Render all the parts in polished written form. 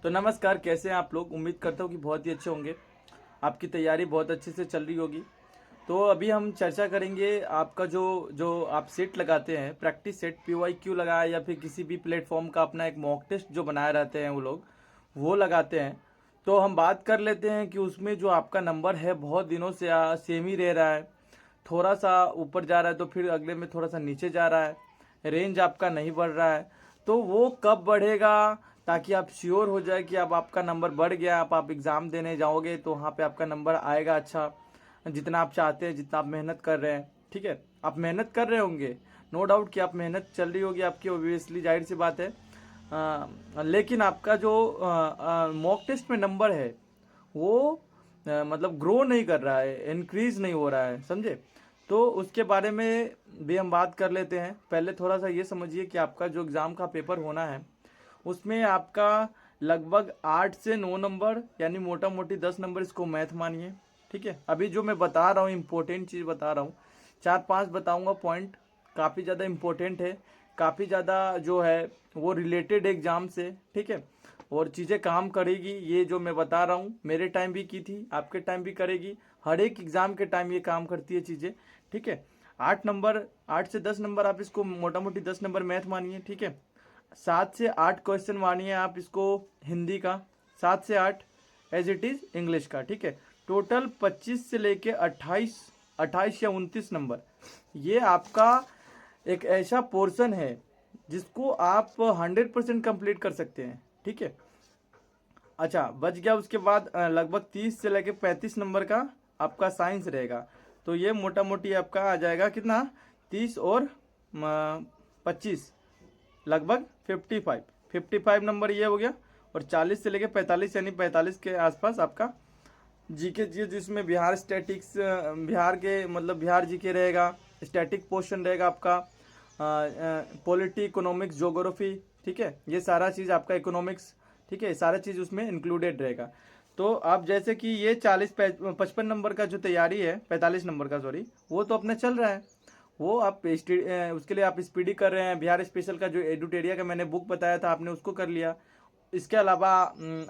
तो नमस्कार, कैसे हैं आप लोग। उम्मीद करता हूँ कि बहुत ही अच्छे होंगे। आपकी तैयारी बहुत अच्छे से चल रही होगी। तो अभी हम चर्चा करेंगे आपका जो जो आप सेट लगाते हैं, प्रैक्टिस सेट PYQ लगाया या फिर किसी भी प्लेटफॉर्म का अपना एक मॉक टेस्ट जो बनाए रहते हैं वो लोग वो लगाते हैं। तो हम बात कर लेते हैं कि उसमें जो आपका नंबर है बहुत दिनों से सेम ही रह रहा है, थोड़ा सा ऊपर जा रहा है तो फिर अगले में थोड़ा सा नीचे जा रहा है, रेंज आपका नहीं बढ़ रहा है। तो वो कब बढ़ेगा, ताकि आप श्योर हो जाए कि अब आपका नंबर बढ़ गया, आप एग्ज़ाम देने जाओगे तो वहाँ पे आपका नंबर आएगा अच्छा, जितना आप चाहते हैं, जितना आप मेहनत कर रहे हैं। ठीक है, आप मेहनत कर रहे होंगे, नो डाउट कि आप मेहनत चल रही होगी आपकी, ओबियसली जाहिर सी बात है। लेकिन आपका जो मॉक टेस्ट में नंबर है वो मतलब ग्रो नहीं कर रहा है, इंक्रीज नहीं हो रहा है, समझे। तो उसके बारे में भी हम बात कर लेते हैं। पहले थोड़ा सा ये समझिए कि आपका जो एग्ज़ाम का पेपर होना है उसमें आपका लगभग 8 से 9 नंबर, यानी मोटा मोटी 10 नंबर, इसको मैथ मानिए। ठीक है, अभी जो मैं बता रहा हूँ इंपॉर्टेंट चीज़ बता रहा हूँ, 4-5 बताऊँगा पॉइंट, काफ़ी ज़्यादा इम्पोर्टेंट है, काफ़ी ज़्यादा जो है वो रिलेटेड एग्ज़ाम से। ठीक है, और चीज़ें काम करेगी। ये जो मैं बता रहा हूँ मेरे टाइम भी की थी, आपके टाइम भी करेगी, हर एक एग्ज़ाम के टाइम ये काम करती है चीज़ें। ठीक है, 8 नंबर, 8 से 10 नंबर आप इसको मोटा मोटी 10 नंबर मैथ मानिए। ठीक है, 7 से 8 क्वेश्चन मानिए आप इसको हिंदी का, 7 से 8 एज इट इज़ इंग्लिश का। ठीक है, टोटल 25 से लेके 28, 28 या 29 नंबर, ये आपका एक ऐसा पोर्शन है जिसको आप 100% कंप्लीट कर सकते हैं। ठीक है, अच्छा बच गया। उसके बाद लगभग 30 से लेके 35 नंबर का आपका साइंस रहेगा। तो ये मोटा मोटी आपका आ जाएगा कितना, 30 और 25, लगभग 55 नंबर ये हो गया। और 40 से लेके 45, यानी 45 के आसपास आपका जीके जी, जिसमें बिहार स्टैटिक्स, बिहार के मतलब बिहार जीके रहेगा, स्टैटिक पोर्शन रहेगा आपका, पॉलिटी, इकोनॉमिक्स, ज्योग्राफी। ठीक है, ये सारा चीज़ आपका इकोनॉमिक्स, ठीक है, सारा चीज़ उसमें इंक्लूडेड रहेगा। तो आप जैसे कि ये 40-55 नंबर का जो तैयारी है, 45 नंबर का सॉरी, वो तो अपने चल रहा है। वो आप उसके लिए आप स्पीडी कर रहे हैं। बिहार स्पेशल का जो एडुटेरिया का मैंने बुक बताया था, आपने उसको कर लिया। इसके अलावा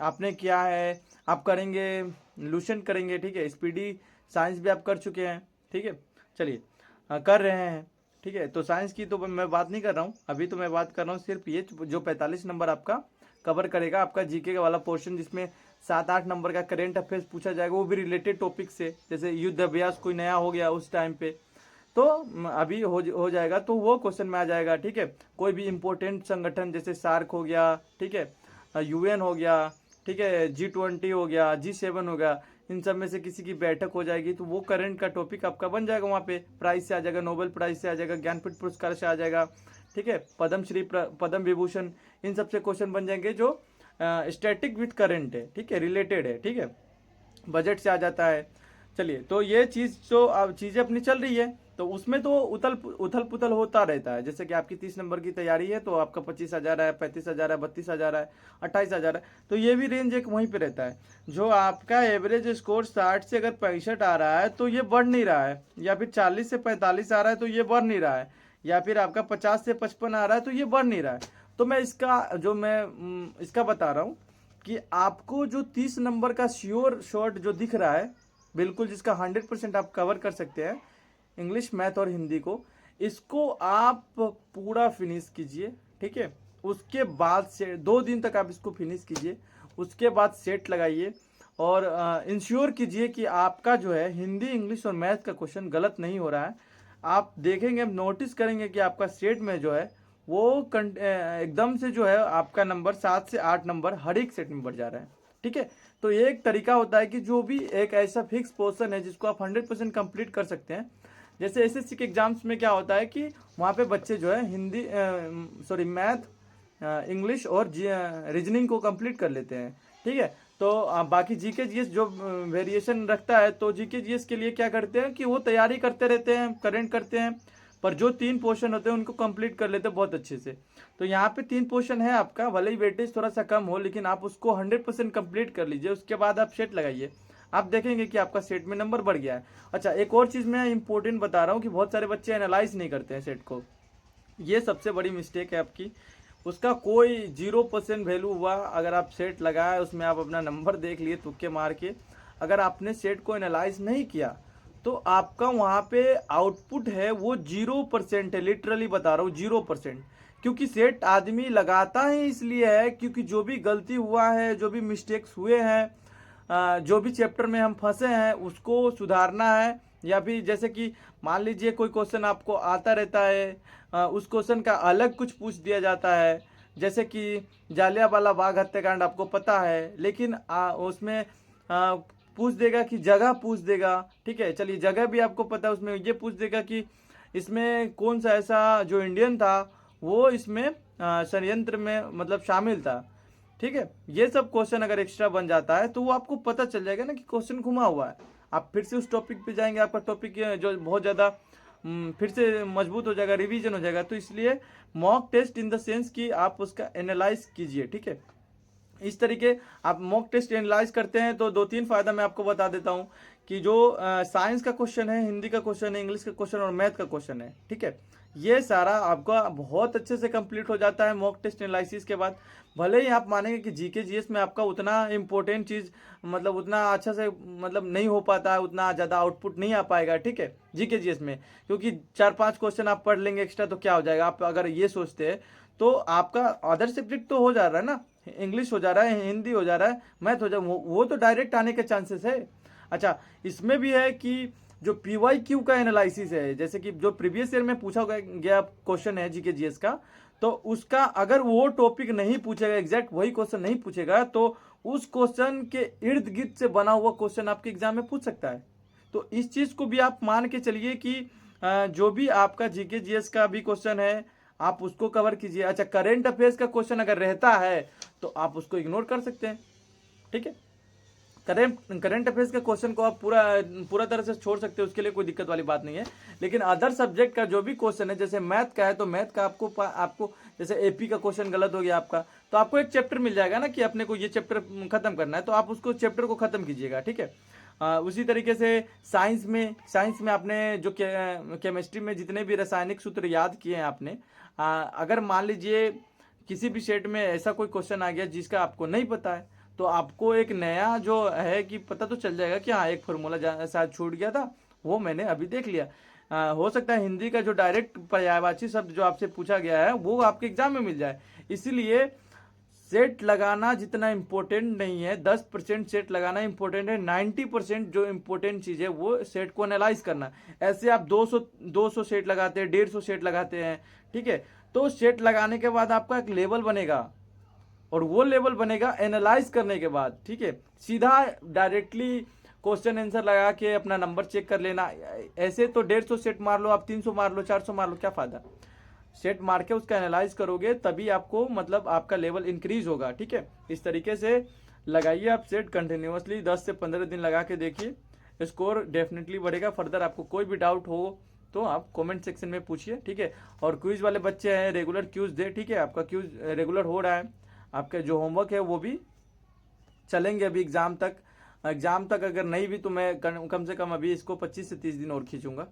आपने किया है, आप करेंगे, लूसेंट करेंगे। ठीक है, स्पीडी साइंस भी आप कर चुके हैं। ठीक है, चलिए कर रहे हैं। ठीक है, तो साइंस की तो मैं बात नहीं कर रहा हूँ अभी, तो मैं बात कर रहा हूँ सिर्फ ये जो 45 नंबर आपका कवर करेगा, आपका जीके वाला पोर्शन, जिसमें 7-8 नंबर का करेंट अफेयर्स पूछा जाएगा, वो भी रिलेटेड टॉपिक से, जैसे युद्ध अभ्यास कोई नया हो गया उस टाइम पे, तो अभी हो जाएगा, तो वो क्वेश्चन में आ जाएगा। ठीक है, कोई भी इंपॉर्टेंट संगठन जैसे सार्क हो गया, ठीक है, UN हो गया, ठीक है, G20 हो गया, G7 हो गया, इन सब में से किसी की बैठक हो जाएगी तो वो करंट का टॉपिक आपका बन जाएगा। वहाँ पे प्राइज से आ जाएगा, नोबेल प्राइज से आ जाएगा, ज्ञानपीठ पुरस्कार से आ जाएगा। ठीक है, पद्मश्री, पद्म विभूषण, इन सब से क्वेश्चन बन जाएंगे जो स्टैटिक विथ करंट है। ठीक है, रिलेटेड है। ठीक है, बजट से आ जाता है। चलिए, तो ये चीज़ जो अब चीज़ें अपनी चल रही है, तो उसमें तो उथल पुथल होता रहता है। जैसे कि आपकी 30 नंबर की तैयारी है तो आपका 25,000 है, 35,000 है, 32,000 है, 28,000 है, तो ये भी रेंज एक वहीं पे रहता है। जो आपका एवरेज स्कोर 60 से अगर 65 आ रहा है तो ये बढ़ नहीं रहा है, या फिर 40 से 45 आ रहा है तो ये बढ़ नहीं रहा है, या फिर आपका 50 से 55 आ रहा है तो ये बढ़ नहीं रहा है। तो मैं इसका बता रहा हूँ कि आपको जो 30 नंबर का श्योर शॉट जो दिख रहा है, बिल्कुल जिसका 100% आप कवर कर सकते हैं, इंग्लिश, मैथ और हिंदी को, इसको आप पूरा फिनिश कीजिए। ठीक है, उसके बाद से 2 दिन तक आप इसको फिनिश कीजिए, उसके बाद सेट लगाइए और इंश्योर कीजिए कि आपका जो है हिंदी, इंग्लिश और मैथ का क्वेश्चन गलत नहीं हो रहा है। आप देखेंगे, नोटिस करेंगे कि आपका सेट में जो है वो एकदम से जो है आपका नंबर 7 से 8 नंबर हर एक सेट में बढ़ जा रहा है। ठीक है, तो ये एक तरीका होता है कि जो भी एक ऐसा फिक्स पोर्शन है जिसको आप 100% कंप्लीट कर सकते हैं। जैसे SSC के एग्जाम्स में क्या होता है कि वहाँ पे बच्चे जो है हिंदी, सॉरी, मैथ, इंग्लिश और रीजनिंग को कंप्लीट कर लेते हैं। ठीक है, तो बाकी जीके जीएस जो वेरिएशन रखता है, तो जीके जीएस के लिए क्या करते हैं कि वो तैयारी करते रहते हैं, करेंट करते हैं, पर जो 3 पोर्शन होते हैं उनको कंप्लीट कर लेते हैं बहुत अच्छे से। तो यहाँ पे 3 पोर्शन है आपका, भले ही वेटेज थोड़ा सा कम हो, लेकिन आप उसको 100% कंप्लीट कर लीजिए, उसके बाद आप सेट लगाइए, आप देखेंगे कि आपका सेट में नंबर बढ़ गया है। अच्छा, एक और चीज़ मैं इंपॉर्टेंट बता रहा हूँ कि बहुत सारे बच्चे एनालाइज नहीं करते हैं सेट को, ये सबसे बड़ी मिस्टेक है आपकी। उसका कोई 0% वैल्यू हुआ। अगर आप सेट लगाए, उसमें आप अपना नंबर देख लिए तुक्के मार के, अगर आपने सेट को एनालाइज नहीं किया तो आपका वहाँ पे आउटपुट है वो 0% है। लिटरली बता रहा हूँ 0%। क्योंकि सेट आदमी लगाता ही इसलिए है क्योंकि जो भी गलती हुआ है, जो भी मिस्टेक्स हुए हैं, जो भी चैप्टर में हम फंसे हैं उसको सुधारना है। या फिर जैसे कि मान लीजिए कोई क्वेश्चन आपको आता रहता है, उस क्वेश्चन का अलग कुछ पूछ दिया जाता है। जैसे कि जालियांवाला बाग हत्याकांड आपको पता है, लेकिन उसमें पूछ देगा कि जगह पूछ देगा। ठीक है, चलिए जगह भी आपको पता है, उसमें ये पूछ देगा कि इसमें कौन सा ऐसा जो इंडियन था वो इसमें षड्यंत्र में मतलब शामिल था। ठीक है, ये सब क्वेश्चन अगर एक्स्ट्रा बन जाता है तो वो आपको पता चल जाएगा ना कि क्वेश्चन घुमा हुआ है। आप फिर से उस टॉपिक पे जाएंगे, आपका टॉपिक जो बहुत ज़्यादा फिर से मजबूत हो जाएगा, रिवीजन हो जाएगा। तो इसलिए mock test in the sense कि आप उसका एनालाइज कीजिए। ठीक है, इस तरीके आप मॉक टेस्ट एनालाइज करते हैं तो 2-3 फायदा मैं आपको बता देता हूं कि जो साइंस का क्वेश्चन है, हिंदी का क्वेश्चन है, इंग्लिश का क्वेश्चन और मैथ का क्वेश्चन है, ठीक है, ये सारा आपका बहुत अच्छे से कंप्लीट हो जाता है मॉक टेस्ट एनालिसिस के बाद। भले ही आप मानेंगे कि जीके जीएस में आपका उतना इंपॉर्टेंट चीज़ मतलब उतना अच्छा से मतलब नहीं हो पाता है, उतना ज़्यादा आउटपुट नहीं आ पाएगा। ठीक है, जीके जीएस में क्योंकि 4-5 क्वेश्चन आप पढ़ लेंगे एक्स्ट्रा तो क्या हो जाएगा। आप अगर ये सोचते हैं तो आपका अदर सब्जेक्ट तो हो जा रहा है ना, इंग्लिश हो जा रहा है, हिंदी हो जा रहा है, मैथ हो जा रहा है, वो तो डायरेक्ट आने के चांसेस है। अच्छा, इसमें भी है कि जो PYQ का एनालिसिस है, जैसे कि जो प्रीवियस ईयर में पूछा गया क्वेश्चन है जीके जीएस का, तो उसका अगर वो टॉपिक नहीं पूछेगा, एग्जैक्ट वही क्वेश्चन नहीं पूछेगा, तो उस क्वेश्चन के इर्द गिर्द से बना हुआ क्वेश्चन आपके एग्जाम में पूछ सकता है। तो इस चीज को भी आप मान के चलिए कि जो भी आपका जीके जीएस का भी क्वेश्चन है आप उसको कवर कीजिए। अच्छा, करेंट अफेयर्स का क्वेश्चन अगर रहता है तो आप उसको इग्नोर कर सकते हैं। ठीक है, करंट अफेयर्स के क्वेश्चन को आप पूरा तरह से छोड़ सकते हैं, उसके लिए कोई दिक्कत वाली बात नहीं है। लेकिन अदर सब्जेक्ट का जो भी क्वेश्चन है, जैसे मैथ का है तो मैथ का आपको जैसे एपी का क्वेश्चन गलत हो गया आपका, तो आपको एक चैप्टर मिल जाएगा ना कि अपने को ये चैप्टर खत्म करना है, तो आप उसको चैप्टर को खत्म कीजिएगा। ठीक है, उसी तरीके से साइंस में आपने जो केमिस्ट्री में जितने भी रासायनिक सूत्र याद किए हैं आपने, अगर मान लीजिए किसी भी सेट में ऐसा कोई क्वेश्चन आ गया जिसका आपको नहीं पता है, तो आपको एक नया जो है कि पता तो चल जाएगा कि हाँ एक फॉर्मूला शायद छूट गया था, वो मैंने अभी देख लिया। हो सकता है हिंदी का जो डायरेक्ट पर्यायवाची शब्द जो आपसे पूछा गया है वो आपके एग्जाम में मिल जाए। इसीलिए सेट लगाना जितना इम्पोर्टेंट नहीं है, 10% सेट लगाना इम्पोर्टेंट है। 90% जो इम्पोर्टेंट चीज़ है वो सेट को एनालाइज करना। ऐसे आप 200 सेट लगाते हैं, 150 सेट लगाते हैं, ठीक है, तो सेट लगाने के बाद आपका एक लेवल बनेगा और वो लेवल बनेगा एनालाइज करने के बाद। ठीक है, सीधा डायरेक्टली क्वेश्चन आंसर लगा के अपना नंबर चेक कर लेना, ऐसे तो 150 सेट मार लो आप, 300 मार लो, 400 मार लो, क्या फायदा। सेट मार के उसका एनालाइज करोगे तभी आपको मतलब आपका लेवल इंक्रीज होगा। ठीक है, इस तरीके से लगाइए आप सेट कंटिन्यूअसली 10 से 15 दिन लगा के देखिए, स्कोर डेफिनेटली बढ़ेगा। फर्दर आपको कोई भी डाउट हो तो आप कमेंट सेक्शन में पूछिए। ठीक है, और क्विज वाले बच्चे हैं रेगुलर क्यूज दे। ठीक है, आपका क्यूज रेगुलर हो रहा है, आपका जो होमवर्क है वो भी चलेंगे अभी एग्जाम तक। अगर नहीं भी तो मैं कम से कम अभी इसको 25 से 30 दिन और खींचूंगा।